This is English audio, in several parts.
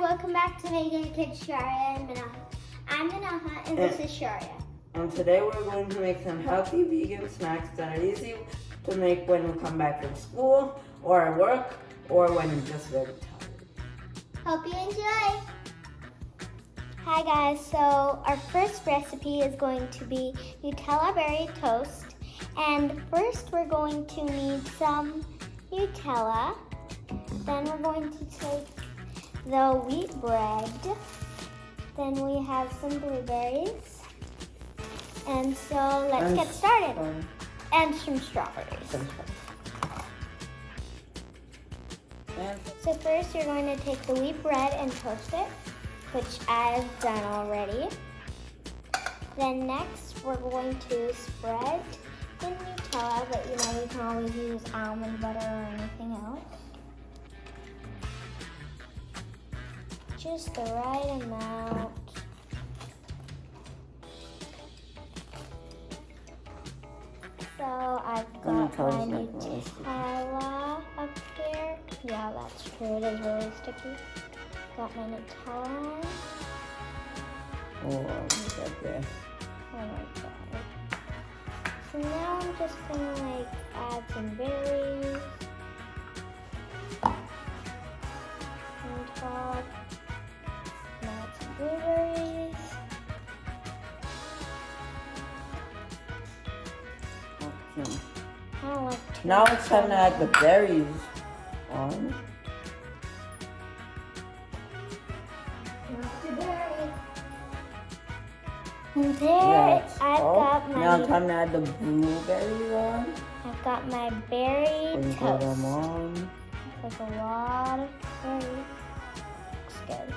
welcome back to Make It Kids Sharia and Manaha. I'm Manaha and this is Sharia. And today we're going to make some healthy vegan snacks that are easy to make when we come back from school or at work or when you're just very tired. Hope you enjoy. Hi guys, so our first recipe is going to be Nutella berry toast. And first we're going to need some Nutella. Then we're going to take the wheat bread. Then we have some blueberries. And so let's get started. And some strawberries. So first you're going to take the wheat bread and toast it, which I've done already. Then next we're going to spread the Nutella, but you can always use almond butter or anything else. Just the right amount. So I've got my Nutella up here. Yeah, that's true. It is really sticky. Got my Nutella on. Oh, look at this. Oh my god. So now I'm just gonna add some berries on top. Add some blueberries. Okay. I don't like too Now much it's time to add the berries on. And there, Yes. I've got my. Now it's time to add the blueberries on. I've got my berry Put toast. them on. There's a lot of berries. Looks good.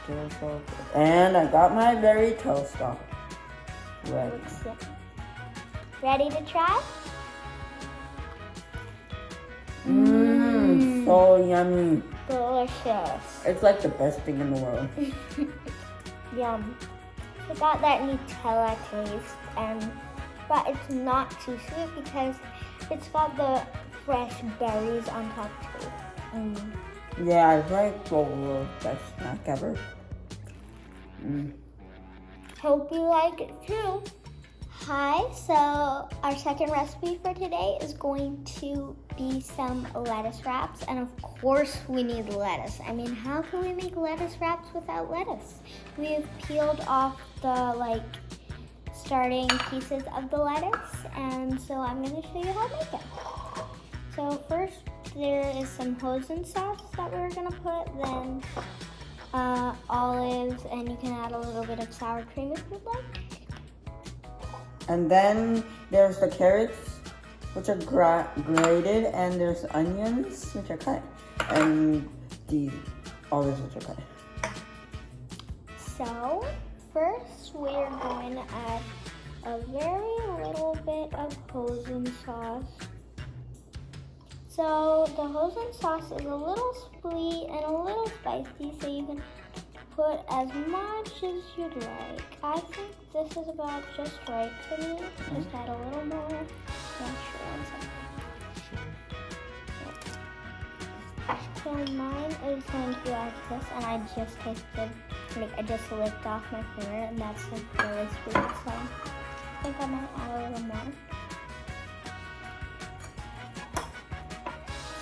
Still so good. And I got my berry toast on. Ready. Looks good. Ready to try? Mmm, so yummy. Delicious. It's like the best thing in the world. Yum. It got that Nutella taste, but it's not too sweet because it's got the fresh berries on top too. Yeah, it's like the best snack ever. Hope you like it too. Hi, so our second recipe for today is going to be some lettuce wraps, and of course we need lettuce. I mean, how can we make lettuce wraps without lettuce? We've peeled off the starting pieces of the lettuce, and so I'm going to show you how to make it. So first there is some hoisin sauce that we're going to put, then olives, and you can add a little bit of sour cream if you'd like. And then there's the carrots, which are grated, and there's onions, which are cut, and the olives, which are cut. So first we're going to add a very little bit of hoisin sauce. So the hoisin sauce is a little sweet and a little spicy, so you can put as much as you'd like. I think this is about just right for me. Just add a little more. Not sure. So mine is going to be like this, and I just tasted, I just licked off my finger, and that's really sweet. So I think I might add a little more.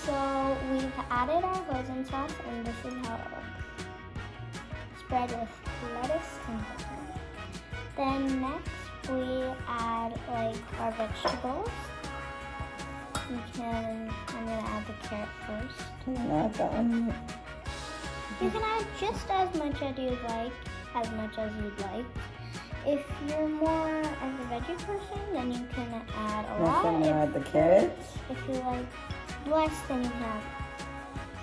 So we've added our hoisin sauce, and this is how it looks. Spread with lettuce and hoisin. Then next we add our vegetables. I'm gonna add the carrot first. Add the onion. You can add just as much as you'd like. If you're more of a veggie person, then you can add a lot. I'm gonna add the carrots. If you like less, then you can add.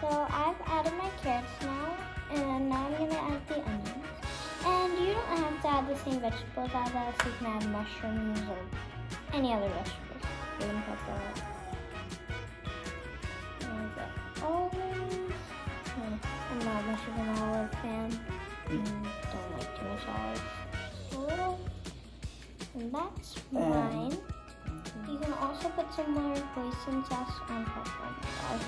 So I've added my carrots now, and now I'm gonna add the onions. And you don't have to add the same vegetables as us. You can add mushrooms or any other vegetables. Green pepper. Olives. I'm not much of an olive fan. Don't like too much olives. Just a little. And that's mine. You can also put some more hoisin sauce on top of that.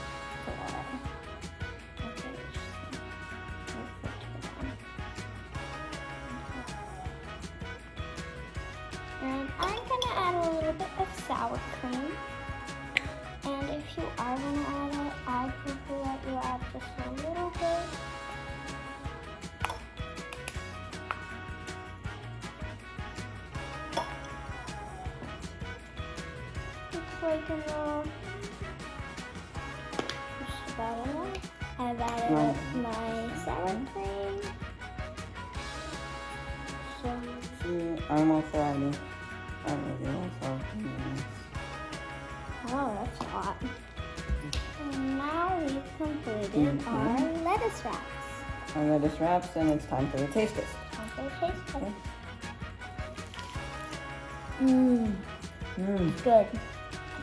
sour cream. And if you are going to add it, I prefer that you add just a little bit. It's like enough. Just about enough. I've added my sour cream. So, See, I'm also adding. I'm really also adding this. oh, that's a lot. And now we've completed our lettuce wraps. Our lettuce wraps, and it's time for the taste test. Time for a taste test. Okay. Good.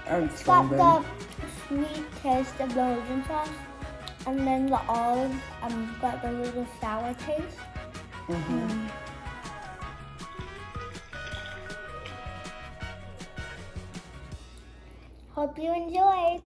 It's It's so got good. the sweet taste of the Belgian sauce, and then the olive got the little sour taste. Hope you enjoyed.